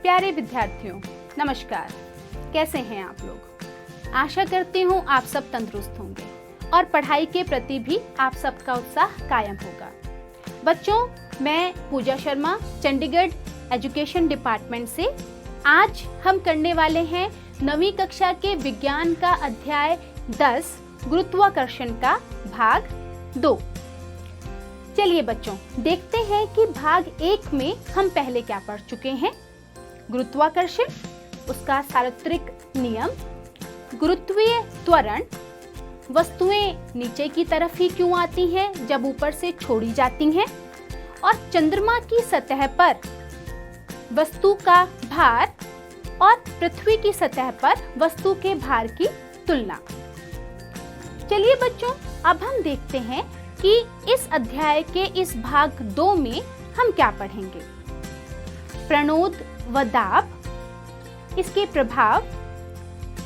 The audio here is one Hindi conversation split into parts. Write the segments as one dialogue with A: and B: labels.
A: प्यारे विद्यार्थियों, नमस्कार। कैसे हैं आप लोग? आशा करती हूँ आप सब तंदुरुस्त होंगे और पढ़ाई के प्रति भी आप सबका उत्साह कायम होगा। बच्चों, मैं पूजा शर्मा, चंडीगढ़ एजुकेशन डिपार्टमेंट से आज हम करने वाले हैं 9वीं कक्षा के विज्ञान का अध्याय 10 गुरुत्वाकर्षण का भाग 2। चलिए बच्चों, देखते हैं कि भाग 1 में हम पहले क्या पढ़ चुके हैं। गुरुत्वाकर्षण, उसका सार्वत्रिक नियम, गुरुत्वीय त्वरण, वस्तुएं नीचे की तरफ ही क्यों आती हैं जब ऊपर से छोड़ी जाती हैं, और चंद्रमा की सतह पर वस्तु का भार और पृथ्वी की सतह पर वस्तु के भार की तुलना। चलिए बच्चों, अब हम देखते हैं कि इस अध्याय के इस भाग 2 में हम क्या पढ़ेंगे। प्रणोद व दाब, इसके प्रभाव,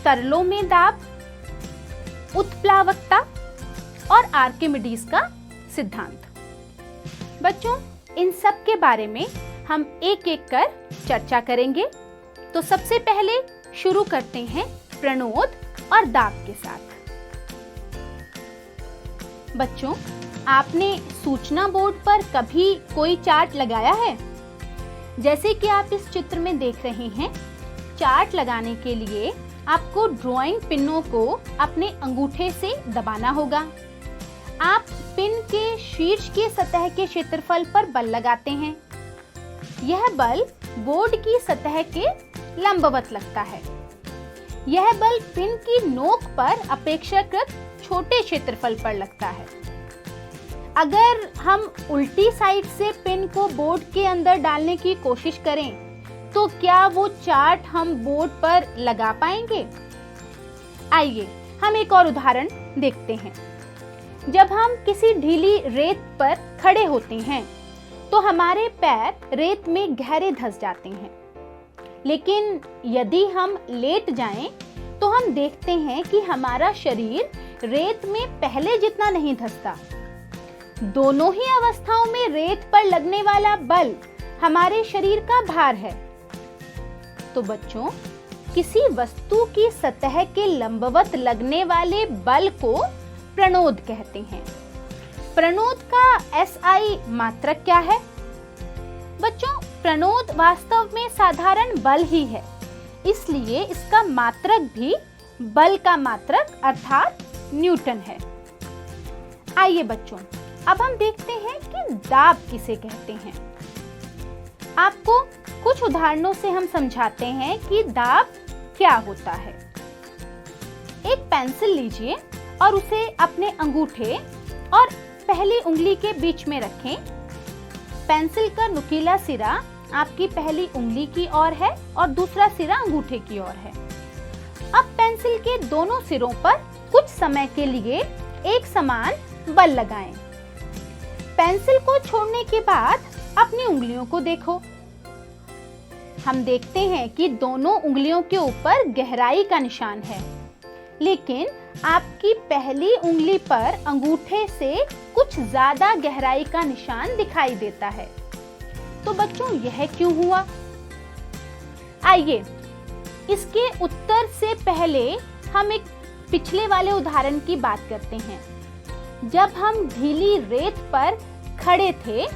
A: तरलों में दाब, उत्प्लावकता और आर्किमिडीज का सिद्धांत। बच्चों, इन सब के बारे में हम एक एक कर चर्चा करेंगे। तो सबसे पहले शुरू करते हैं प्रणोद और दाब के साथ। बच्चों, आपने सूचना बोर्ड पर कभी कोई चार्ट लगाया है? जैसे कि आप इस चित्र में देख रहे हैं, चार्ट लगाने के लिए आपको ड्राइंग पिनों को अपने अंगूठे से दबाना होगा। आप पिन के शीर्ष की सतह के क्षेत्रफल पर बल लगाते हैं। यह बल बोर्ड की सतह के लंबवत लगता है। यह बल पिन की नोक पर अपेक्षाकृत छोटे क्षेत्रफल पर लगता है। अगर हम उल्टी साइड से पिन को बोर्ड के अंदर डालने की कोशिश करें तो क्या वो चार्ट हम बोर्ड पर लगा पाएंगे? आइए हम एक और उदाहरण देखते हैं। जब हम किसी ढीली रेत पर खड़े होते हैं तो हमारे पैर रेत में गहरे धंस जाते हैं, लेकिन यदि हम लेट जाएं तो हम देखते हैं कि हमारा शरीर रेत में पहले जितना नहीं धंसता। दोनों ही अवस्थाओं में रेत पर लगने वाला बल हमारे शरीर का भार है। तो बच्चों, किसी वस्तु की सतह के लंबवत लगने वाले बल को प्रणोद कहते हैं। प्रणोद का SI मात्रक क्या है? बच्चों, प्रणोद वास्तव में साधारण बल ही है, इसलिए इसका मात्रक भी बल का मात्रक अर्थात न्यूटन है। आइए बच्चों, अब हम देखते हैं कि दाब किसे कहते हैं। आपको कुछ उदाहरणों से हम समझाते हैं कि दाब क्या होता है। एक पेंसिल लीजिए और उसे अपने अंगूठे और पहली उंगली के बीच में रखें। पेंसिल का नुकीला सिरा आपकी पहली उंगली की ओर है और दूसरा सिरा अंगूठे की ओर है। अब पेंसिल के दोनों सिरों पर कुछ समय के लिए एक समान बल लगाएं। पेंसिल को छोड़ने के बाद अपनी उंगलियों को देखो। हम देखते हैं कि दोनों उंगलियों के ऊपर गहराई का निशान है, लेकिन आपकी पहली उंगली पर अंगूठे से कुछ ज्यादा गहराई का निशान दिखाई देता है। तो बच्चों, यह क्यों हुआ? आइए, इसके उत्तर से पहले हम एक पिछले वाले उदाहरण की बात करते हैं। जब हम ढीली रेत पर खड़े थे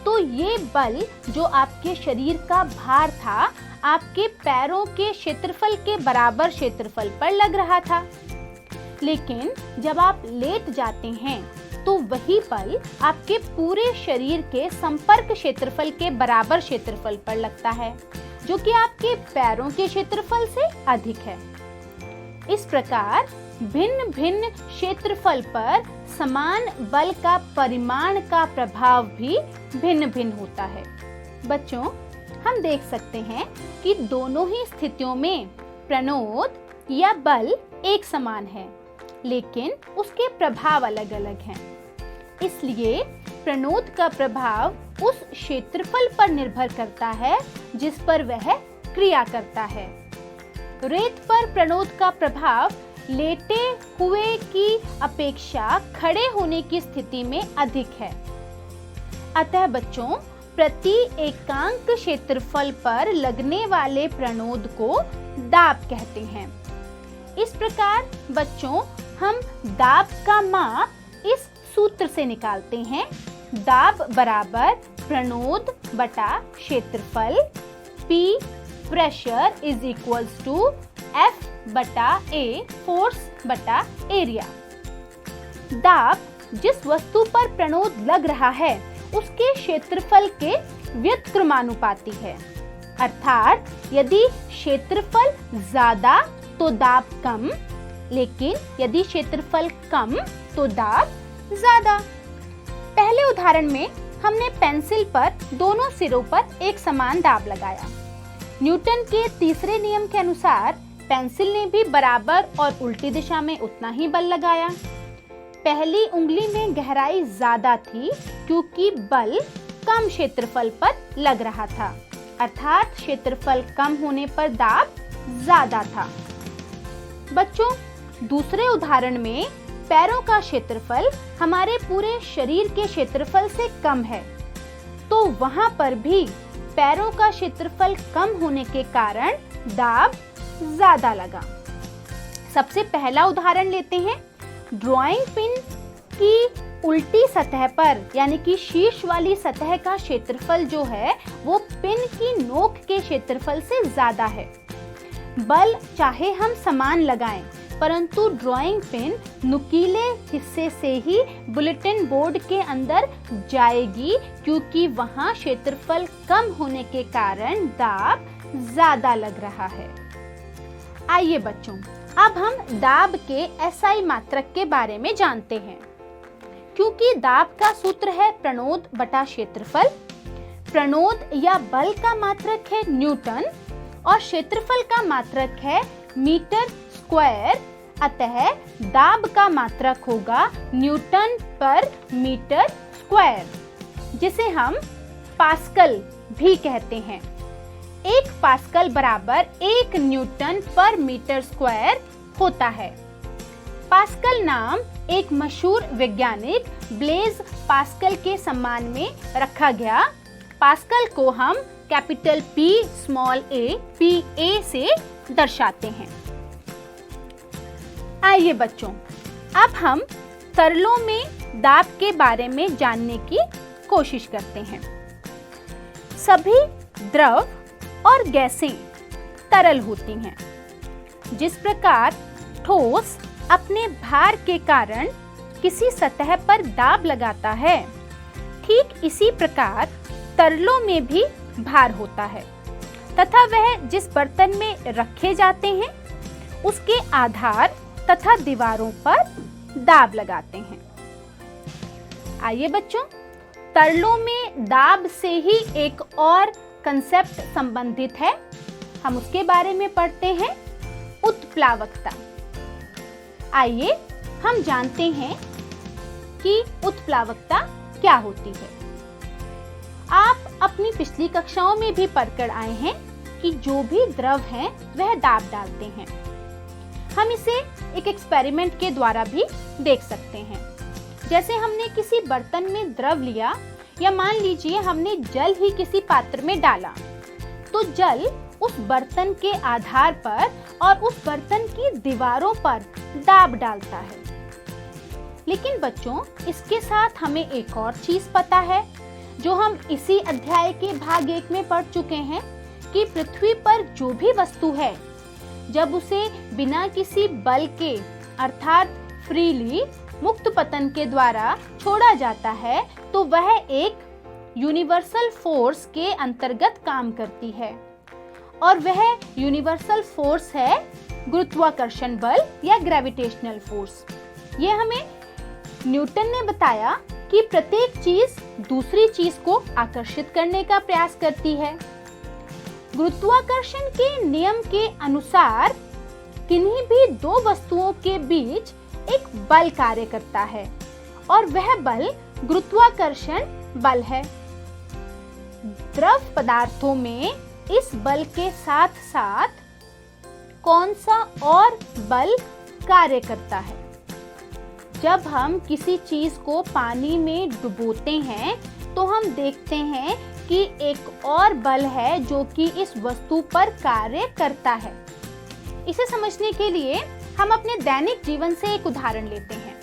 A: तो ये बल जो आपके शरीर का भार था, आपके पैरों के क्षेत्रफल के बराबर क्षेत्रफल पर लग रहा था। लेकिन जब आप लेट जाते हैं तो वही बल आपके पूरे शरीर के संपर्क क्षेत्रफल के बराबर क्षेत्रफल पर लगता है, जो कि आपके पैरों के क्षेत्रफल से अधिक है। इस प्रकार भिन्न भिन्न क्षेत्रफल पर समान बल का परिमाण का प्रभाव भी भिन्न भिन्न होता है। बच्चों, हम देख सकते हैं कि दोनों ही स्थितियों में प्रणोद या बल एक समान है, लेकिन उसके प्रभाव अलग अलग हैं। इसलिए प्रणोद का प्रभाव उस क्षेत्रफल पर निर्भर करता है जिस पर वह क्रिया करता है। रेत पर प्रणोद का प्रभाव लेटे हुए की अपेक्षा खड़े होने की स्थिति में अधिक है। अतः बच्चों, प्रति एकांक क्षेत्रफल पर लगने वाले प्रणोद को दाब कहते हैं। इस प्रकार बच्चों हम दाब का माप इस सूत्र से निकालते हैं। दाब बराबर प्रणोद बटा क्षेत्रफल, P pressure is equals to F बटा A फोर्स बटा एरिया। दाब जिस वस्तु पर प्रणोद लग रहा है उसके क्षेत्रफल के व्युत्क्रमानुपाती है, अर्थात यदि क्षेत्रफल ज्यादा तो दाब कम, लेकिन यदि क्षेत्रफल कम तो दाब ज्यादा। पहले उदाहरण में हमने पेंसिल पर दोनों सिरों पर एक समान दाब लगाया। न्यूटन के तीसरे नियम के अनुसार पेंसिल ने भी बराबर और उल्टी दिशा में उतना ही बल लगाया। पहली उंगली में गहराई ज्यादा थी क्योंकि बल कम क्षेत्रफल पर लग रहा था, अर्थात क्षेत्रफल कम होने पर दाब ज्यादा था। बच्चों, दूसरे उदाहरण में पैरों का क्षेत्रफल हमारे पूरे शरीर के क्षेत्रफल से कम है, तो वहां पर भी पैरों का क्षेत्रफल कम होने के कारण दाब ज्यादा लगा। सबसे पहला उदाहरण लेते हैं। ड्राइंग पिन की उल्टी सतह पर यानी कि शीर्ष वाली सतह का क्षेत्रफल जो है वो पिन की नोक के क्षेत्रफल से ज्यादा है। बल चाहे हम समान लगाएं, परंतु ड्राइंग पिन नुकीले हिस्से से ही बुलेटिन बोर्ड के अंदर जाएगी क्योंकि वहां क्षेत्रफल कम होने के कारण दाब ज्यादा लग रहा है। आइए बच्चों, अब हम दाब के SI मात्रक के बारे में जानते हैं। क्योंकि दाब का सूत्र है प्रणोद बटा क्षेत्रफल, प्रणोद या बल का मात्रक है न्यूटन और क्षेत्रफल का मात्रक है मीटर स्क्वायर, अतः दाब का मात्रक होगा न्यूटन पर मीटर स्क्वायर, जिसे हम पास्कल भी कहते हैं। 1 पास्कल बराबर 1 न्यूटन पर मीटर स्क्वायर होता है। पास्कल नाम एक मशहूर वैज्ञानिक ब्लेज पास्कल के सम्मान में रखा गया। पास्कल को हम capital P small a PA से दर्शाते हैं। आइए बच्चों, अब हम तरलों में दाब के बारे में जानने की कोशिश करते हैं। सभी द्रव और गैसें तरल होती हैं। जिस प्रकार ठोस अपने भार के कारण किसी सतह पर दाब लगाता है, ठीक इसी प्रकार तरलों में भी भार होता है तथा वह जिस बर्तन में रखे जाते हैं उसके आधार तथा दीवारों पर दाब लगाते हैं। आइए बच्चों, तरलों में दाब से ही एक और कंसेप्ट संबंधित है, हम उसके बारे में पढ़ते हैं, उत्प्लावकता। आइए हम जानते हैं कि उत्प्लावकता क्या होती है। आप अपनी पिछली कक्षाओं में भी पढ़कर आए हैं कि जो भी द्रव हैं वह दाब डालते हैं। हम इसे एक एक्सपेरिमेंट के द्वारा भी देख सकते हैं। जैसे हमने किसी बर्तन में द्रव लिया या मान लीजिए हमने जल ही किसी पात्र में डाला, तो जल उस बर्तन के आधार पर और उस बर्तन की दीवारों पर दाब डालता है। लेकिन बच्चों, इसके साथ हमें एक और चीज पता है जो हम इसी अध्याय के भाग 1 में पढ़ चुके हैं कि पृथ्वी पर जो भी वस्तु है जब उसे बिना किसी बल के अर्थात फ्रीली मुक्त पतन के द्वारा छोड़ा जाता है तो वह एक यूनिवर्सल फोर्स के अंतर्गत काम करती है और वह यूनिवर्सल फोर्स है गुरुत्वाकर्षण बल या ग्रेविटेशनल फोर्स। ये हमें न्यूटन ने बताया कि प्रत्येक चीज दूसरी चीज को आकर्षित करने का प्रयास करती है। गुरुत्वाकर्षण के नियम के अनुसार किन्हीं भी दो वस्तुओं के बीच एक बल कार्य करता है और वह बल गुरुत्वाकर्षण बल है। द्रव पदार्थों में इस बल के साथ साथ कौन सा और बल कार्य करता है? जब हम किसी चीज को पानी में डुबोते हैं तो हम देखते हैं कि एक और बल है जो कि इस वस्तु पर कार्य करता है। इसे समझने के लिए हम अपने दैनिक जीवन से एक उदाहरण लेते हैं।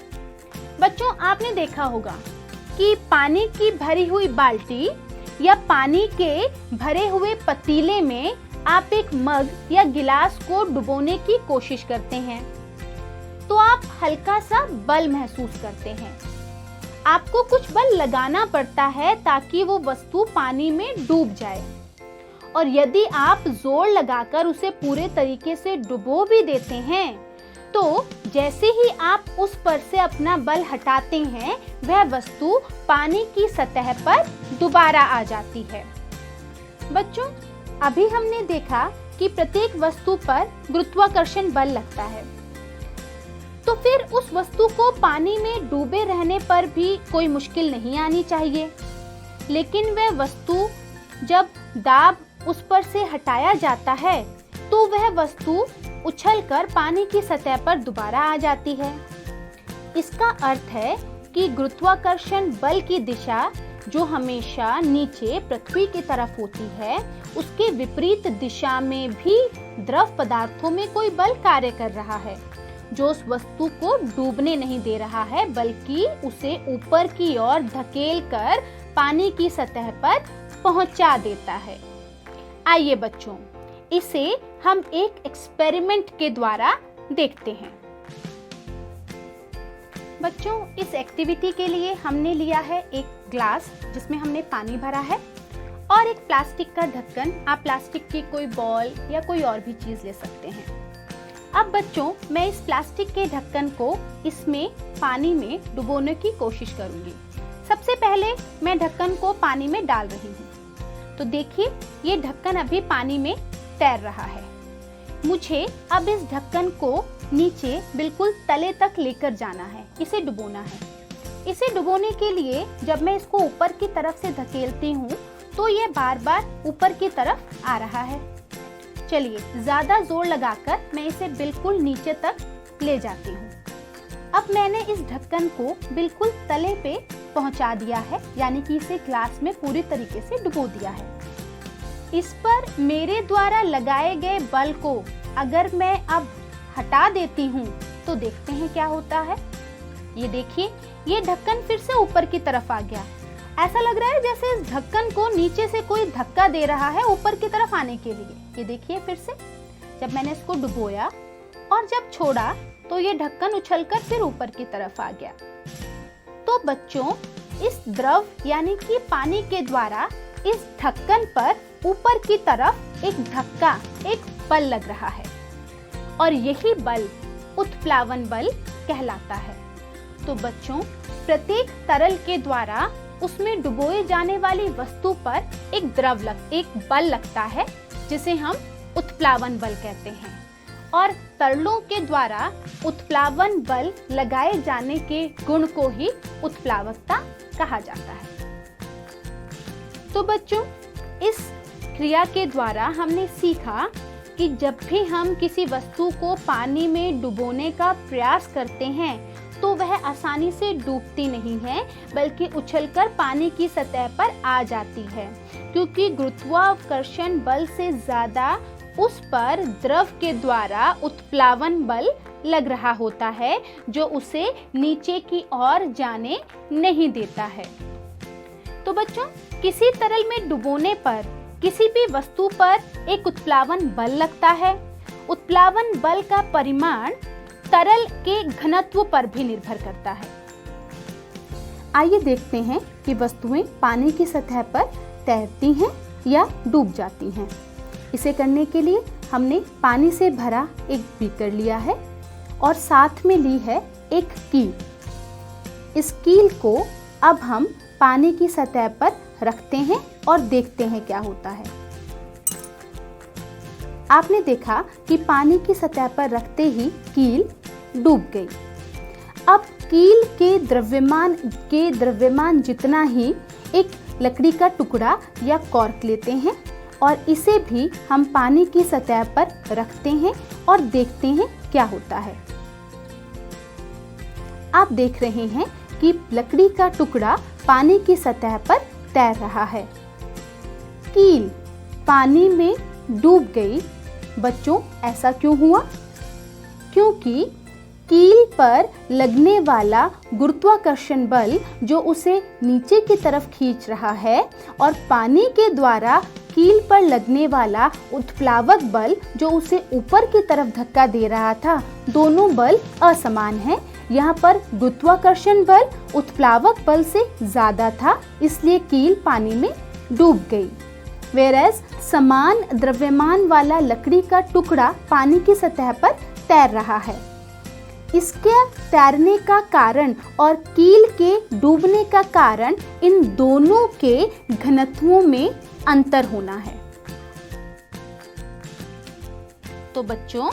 A: बच्चों, आपने देखा होगा कि पानी की भरी हुई बाल्टी या पानी के भरे हुए पतीले में आप एक मग या गिलास को डुबोने की कोशिश करते हैं तो आप हल्का सा बल महसूस करते हैं। आपको कुछ बल लगाना पड़ता है ताकि वो वस्तु पानी में डूब जाए, और यदि आप जोर लगाकर उसे पूरे तरीके से डुबो भी देते हैं तो जैसे ही आप उस पर से अपना बल हटाते हैं वह वस्तु पानी की सतह पर दोबारा आ जाती है। बच्चों, अभी हमने देखा कि प्रत्येक वस्तु पर गुरुत्वाकर्षण बल लगता है, तो फिर उस वस्तु को पानी में डूबे रहने पर भी कोई मुश्किल नहीं आनी चाहिए। लेकिन वह वस्तु जब दाब उस पर से हटाया जाता है तो वह वस्तु उछलकर पानी की सतह पर दोबारा आ जाती है। इसका अर्थ है कि गुरुत्वाकर्षण बल की दिशा जो हमेशा नीचे पृथ्वी की तरफ होती है, उसके विपरीत दिशा में भी द्रव पदार्थों में कोई बल कार्य कर रहा है जो उस वस्तु को डूबने नहीं दे रहा है, बल्कि उसे ऊपर की ओर धकेल कर पानी की सतह पर पहुंचा देता है। आइए बच्चों, इसे हम एक एक्सपेरिमेंट के द्वारा देखते हैं। बच्चों, इस एक्टिविटी के लिए हमने लिया है एक ग्लास जिसमें हमने पानी भरा है और एक प्लास्टिक का ढक्कन। आप प्लास्टिक की कोई बॉल या कोई और भी चीज ले सकते हैं। अब बच्चों, मैं इस प्लास्टिक के ढक्कन को इसमें पानी में डुबोने की कोशिश करूंगी। सबसे पहले मैं ढक्कन को पानी में डाल रही हूँ, तो देखिए ये ढक्कन अभी पानी में तैर रहा है। मुझे अब इस ढक्कन को नीचे बिल्कुल तले तक लेकर जाना है, इसे डुबोना है। इसे डुबोने के लिए जब मैं इसको ऊपर की तरफ से धकेलती हूँ तो ये बार बार ऊपर की तरफ आ रहा है। चलिए, ज्यादा जोर लगाकर मैं इसे बिल्कुल नीचे तक ले जाती हूँ। अब मैंने इस ढक्कन को बिल्कुल तले पे पहुँचा दिया है, यानी कि इसे ग्लास में पूरी तरीके से डुबो दिया है। इस पर मेरे द्वारा लगाए गए बल को अगर मैं अब हटा देती हूँ तो देखते हैं क्या होता है। ये देखिए, ये ढक्कन फिर से ऊपर की तरफ आ गया। ऐसा लग रहा है जैसे इस ढक्कन को नीचे से कोई धक्का दे रहा है ऊपर की तरफ आने के लिए। ये देखिए, फिर से जब मैंने इसको डुबोया और जब छोड़ा तो ये ढक्कन उछलकर फिर ऊपर की तरफ आ गया। तो बच्चों, इस द्रव यानी कि पानी के द्वारा इस ढक्कन पर ऊपर की तरफ एक धक्का, एक बल लग रहा है और यही बल उत्प्लावन बल कहलाता है। तो बच्चों, प्रत्येक तरल के द्वारा उसमें डुबोए जाने वाली वस्तु पर एक बल लगता है जिसे हम उत्प्लावन बल कहते हैं, और तरलों के द्वारा उत्प्लावन बल लगाए जाने के गुण को ही उत्प्लावकता कहा जाता है। तो बच्चों, इस क्रिया के द्वारा हमने सीखा कि जब भी हम किसी वस्तु को पानी में डुबोने का प्रयास करते हैं तो वह आसानी से डूबती नहीं है, बल्कि उछलकर पानी की सतह पर आ जाती है, क्योंकि गुरुत्वाकर्षण बल से ज्यादा उस पर द्रव के द्वारा उत्प्लावन बल लग रहा होता है जो उसे नीचे की ओर जाने नहीं देता है। तो बच्चों, किसी तरल में डुबोने पर किसी भी वस्तु पर एक उत्प्लावन बल लगता है। उत्प्लावन बल का परिमाण तरल के घनत्व पर भी निर्भर करता है। आइए देखते हैं कि वस्तुएं पानी की सतह पर तैरती हैं या डूब जाती हैं। इसे करने के लिए हमने पानी से भरा एक बीकर लिया है और साथ में ली है एक कील। इस कील को अब हम पानी की सतह पर रखते हैं और देखते हैं क्या होता है। आपने देखा कि पानी की सतह पर रखते ही कील डूब गई। अब कील के द्रव्यमान जितना ही एक लकड़ी का टुकड़ा या कॉर्क लेते हैं और इसे भी हम पानी की सतह पर रखते हैं और देखते हैं क्या होता है। आप देख रहे हैं कि लकड़ी का टुकड़ा पानी की सतह पर तैर रहा है। कील पानी में डूब गई। बच्चों, ऐसा क्यों हुआ? क्योंकि कील पर लगने वाला गुरुत्वाकर्षण बल जो उसे नीचे की तरफ खींच रहा है और पानी के द्वारा कील पर लगने वाला उत्प्लावक बल जो उसे ऊपर की तरफ धक्का दे रहा था, दोनों बल असमान हैं। यहाँ पर गुरुत्वाकर्षण बल उत्प्लावक बल से ज्यादा था, इसलिए कील पानी में डूब गई। वेरएज समान द्रव्यमान वाला लकड़ी का टुकड़ा पानी की सतह पर तैर रहा है। इसके तैरने का कारण और कील के डूबने का कारण इन दोनों के घनत्वों में अंतर होना है। तो बच्चों,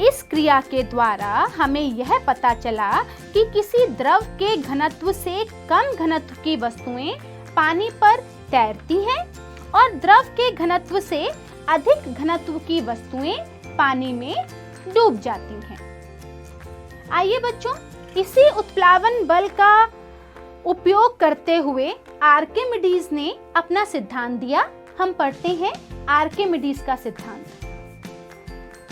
A: इस क्रिया के द्वारा हमें यह पता चला कि किसी द्रव के घनत्व से कम घनत्व की वस्तुएं पानी पर तैरती हैं और द्रव के घनत्व से अधिक घनत्व की वस्तुएं पानी में डूब जाती हैं। आइए बच्चों, इसी उत्प्लावन बल का उपयोग करते हुए आर्किमिडीज ने अपना सिद्धांत दिया। हम पढ़ते हैं आर्किमिडीज का सिद्धांत।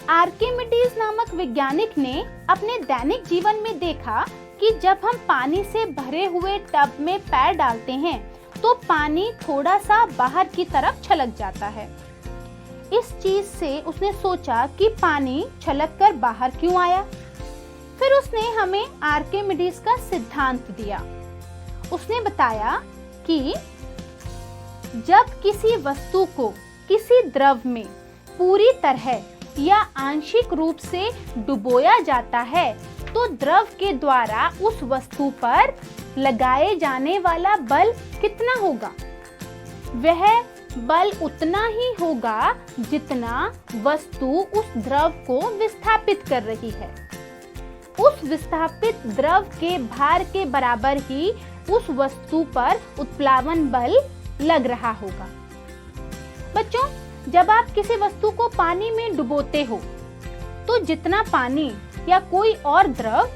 A: आर्किमिडीज नामक वैज्ञानिक ने अपने दैनिक जीवन में देखा कि जब हम पानी से भरे हुए टब में पैर डालते हैं तो पानी थोड़ा सा बाहर की तरफ छलक जाता है। इस चीज से उसने सोचा कि पानी छलक कर बाहर क्यों आया। फिर उसने हमें आर्किमिडीज का सिद्धांत दिया। उसने बताया कि जब किसी वस्तु को किसी द्रव में पूरी तरह या आंशिक रूप से डुबोया जाता है तो द्रव के द्वारा उस वस्तु पर लगाए जाने वाला बल कितना होगा? वह बल उतना ही होगा जितना वस्तु उस द्रव को विस्थापित कर रही है। उस विस्थापित द्रव के भार के बराबर ही उस वस्तु पर उत्प्लावन बल लग रहा होगा। बच्चों, जब आप किसी वस्तु को पानी में डुबोते हो तो जितना पानी या कोई और द्रव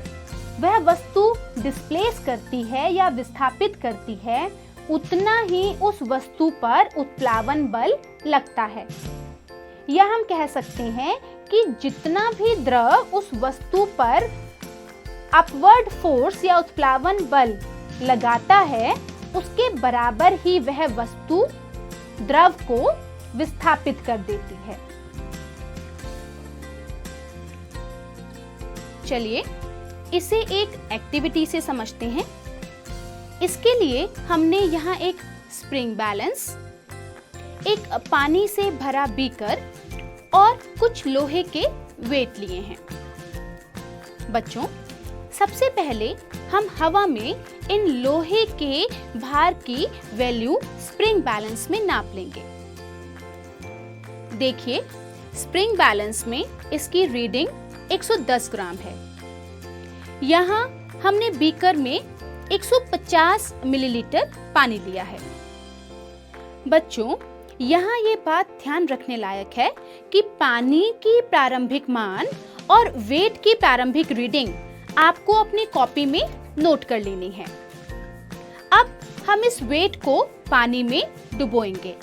A: वह वस्तु डिस्प्लेस करती है या विस्थापित करती है, उतना ही उस वस्तु पर उत्प्लावन बल लगता है। या हम कह सकते हैं कि जितना भी द्रव उस वस्तु पर अपवर्ड फोर्स या उत्प्लावन बल लगाता है, उसके बराबर ही वह वस्तु द्रव को विस्थापित कर देती है। चलिए इसे एक एक्टिविटी से समझते हैं। इसके लिए हमने यहाँ एक स्प्रिंग बैलेंस, एक पानी से भरा बीकर और कुछ लोहे के वेट लिए हैं। बच्चों, सबसे पहले हम हवा में इन लोहे के भार की वैल्यू स्प्रिंग बैलेंस में नाप लेंगे। देखिए, स्प्रिंग बैलेंस में इसकी रीडिंग 110 ग्राम है। यहाँ हमने बीकर में 150 मिलीलीटर पानी लिया है। बच्चों, यहाँ ये बात ध्यान रखने लायक है कि पानी की प्रारंभिक मान और वेट की प्रारंभिक रीडिंग आपको अपनी कॉपी में नोट कर लेनी है। अब हम इस वेट को पानी में डुबोएंगे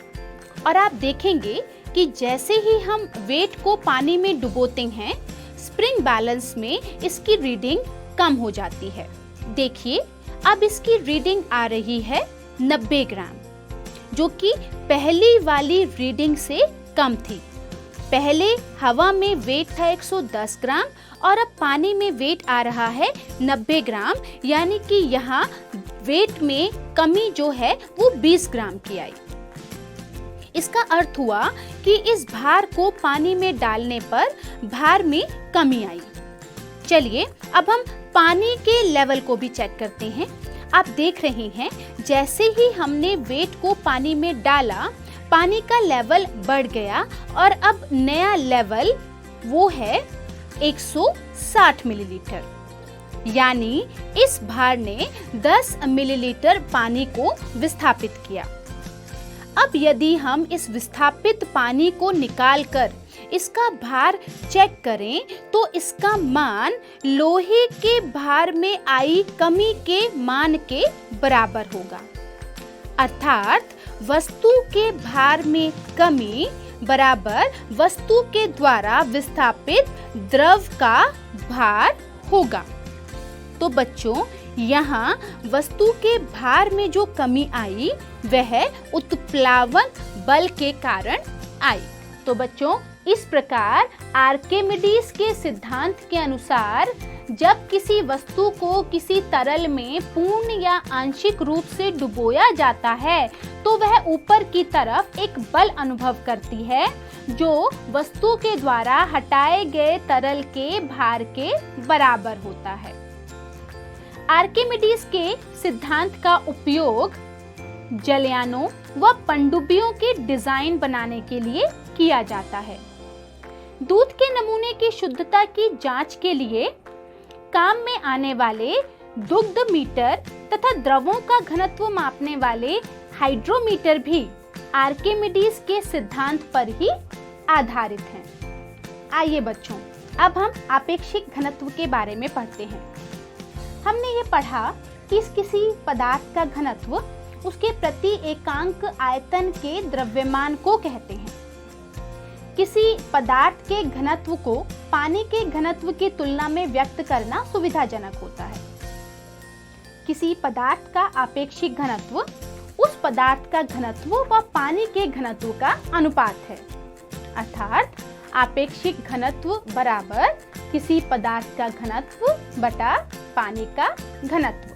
A: और आप देखेंगे कि जैसे ही हम वेट को पानी में डुबोते हैं, स्प्रिंग बैलेंस में इसकी रीडिंग कम हो जाती है। देखिए, अब इसकी रीडिंग आ रही है 90 ग्राम, जो कि पहली वाली रीडिंग से कम थी। पहले हवा में वेट था 110 ग्राम और अब पानी में वेट आ रहा है 90 ग्राम, यानी कि यहाँ वेट में कमी जो है वो 20 ग्राम की आई। इसका अर्थ हुआ कि इस भार को पानी में डालने पर भार में कमी आई। चलिए अब हम पानी के लेवल को भी चेक करते हैं। आप देख रहे हैं, जैसे ही हमने वेट को पानी में डाला, पानी का लेवल बढ़ गया और अब नया लेवल वो है 160 मिलीलीटर, यानी इस भार ने 10 मिलीलीटर पानी को विस्थापित किया। अब यदि हम इस विस्थापित पानी को निकालकर इसका भार चेक करें तो इसका मान लोहे के भार में आई कमी के मान के बराबर होगा। अर्थात वस्तु के भार में कमी बराबर वस्तु के द्वारा विस्थापित द्रव का भार होगा। तो बच्चों, यहाँ वस्तु के भार में जो कमी आई वह उत्प्लावन बल के कारण आई। तो बच्चों, इस प्रकार आर्किमिडीज के सिद्धांत के अनुसार जब किसी वस्तु को किसी तरल में पूर्ण या आंशिक रूप से डुबोया जाता है तो वह ऊपर की तरफ एक बल अनुभव करती है जो वस्तु के द्वारा हटाए गए तरल के भार के बराबर होता है। आर्किमिडीज के सिद्धांत का उपयोग जलयानों व पनडुब्बियों के डिजाइन बनाने के लिए किया जाता है। दूध के नमूने की शुद्धता की जांच के लिए काम में आने वाले दुग्ध मीटर तथा द्रवों का घनत्व मापने वाले हाइड्रोमीटर भी आर्किमिडीज के सिद्धांत पर ही आधारित हैं। आइए बच्चों, अब हम आपेक्षिक घनत्व के बारे में पढ़ते हैं। हमने ये पढ़ा कि किसी पदार्थ का घनत्व उसके प्रति एकांक आयतन के द्रव्यमान को कहते हैं। किसी पदार्थ के घनत्व को पानी के घनत्व की तुलना में व्यक्त करना सुविधाजनक होता है। किसी पदार्थ का आपेक्षिक घनत्व उस पदार्थ का घनत्व व पानी के घनत्व का अनुपात है, अर्थात आपेक्षिक घनत्व बराबर किसी पदार्थ का घनत्व बटा पानी का घनत्व।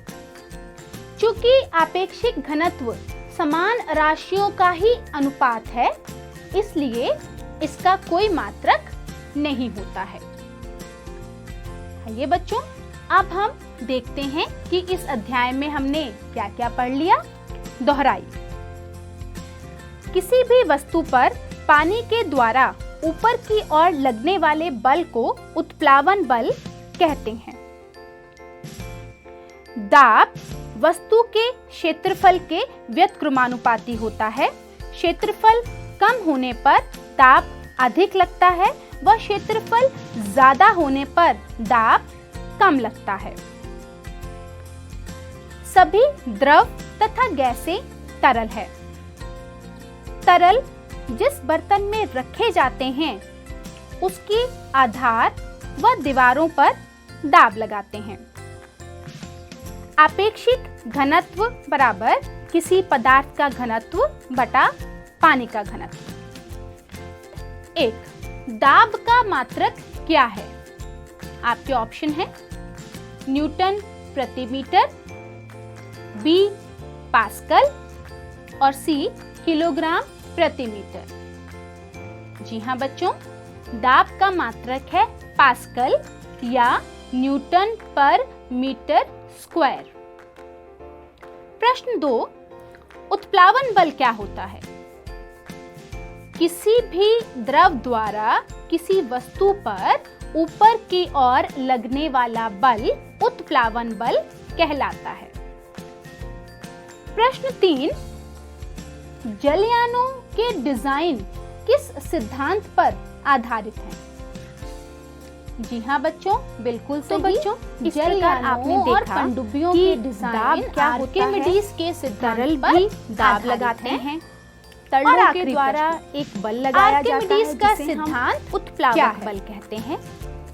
A: चूंकि आपेक्षिक घनत्व समान राशियों का ही अनुपात है, इसलिए इसका कोई मात्रक नहीं होता है। आइए बच्चों, अब हम देखते हैं कि इस अध्याय में हमने क्या क्या पढ़ लिया। दोहराई। किसी भी वस्तु पर पानी के द्वारा ऊपर की ओर लगने वाले बल को उत्प्लावन बल कहते हैं। दाब वस्तु के क्षेत्रफल के व्युत्क्रमानुपाती होता है। क्षेत्रफल कम होने पर दाब अधिक लगता है व क्षेत्रफल ज्यादा होने पर दाब कम लगता है। सभी द्रव तथा गैसें तरल है। तरल जिस बर्तन में रखे जाते हैं उसके आधार व दीवारों पर दाब लगाते हैं। आपेक्षिक घनत्व बराबर किसी पदार्थ का घनत्व बटा पानी का घनत्व। एक, दाब का मात्रक क्या है? आपके ऑप्शन है न्यूटन प्रति मीटर, बी पास्कल और सी किलोग्राम प्रति मीटर। जी हाँ बच्चों, दाब का मात्रक है पास्कल या न्यूटन पर मीटर स्क्वायर। प्रश्न 2, उत्प्लावन बल क्या होता है? किसी भी द्रव द्वारा किसी वस्तु पर ऊपर की ओर लगने वाला बल उत्प्लावन बल कहलाता है। प्रश्न 3, जलयानों के डिजाइन किस सिद्धांत पर आधारित है? जी हाँ बच्चों, बिल्कुल तो बच्चों, इस प्रकार आपने देखा और पनडुब्बियों के डिजाइन क्या आर्किमिडीज के सिद्धांत पर दाब लगाते हैं। तलों के द्वारा एक बल लगाया जाता है का सिद्धांत उत्प्लावक बल कहते हैं।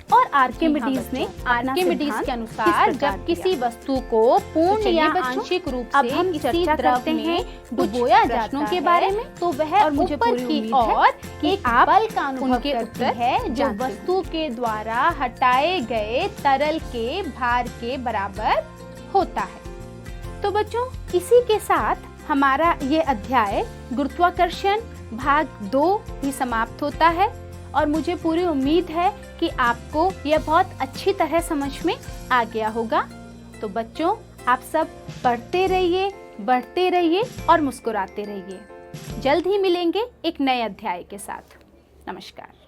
A: और आर्किमिडीज ने आर्किमिडीज के अनुसार जब किसी वस्तु को पूर्ण या आंशिक रूप से किसी द्रव में डुबोया जाता है के बारे में, तो वह और मुझे ऊपर की ओर एक बल का अनुभव करती है जो वस्तु के द्वारा हटाए गए तरल के भार के बराबर होता है। तो बच्चों, इसी के साथ हमारा ये अध्याय गुरुत्वाकर्षण भाग 2 ही समाप्त होता है और मुझे पूरी उम्मीद है कि आपको यह बहुत अच्छी तरह समझ में आ गया होगा। तो बच्चों, आप सब पढ़ते रहिए, बढ़ते रहिए और मुस्कुराते रहिए। जल्द ही मिलेंगे एक नए अध्याय के साथ। नमस्कार।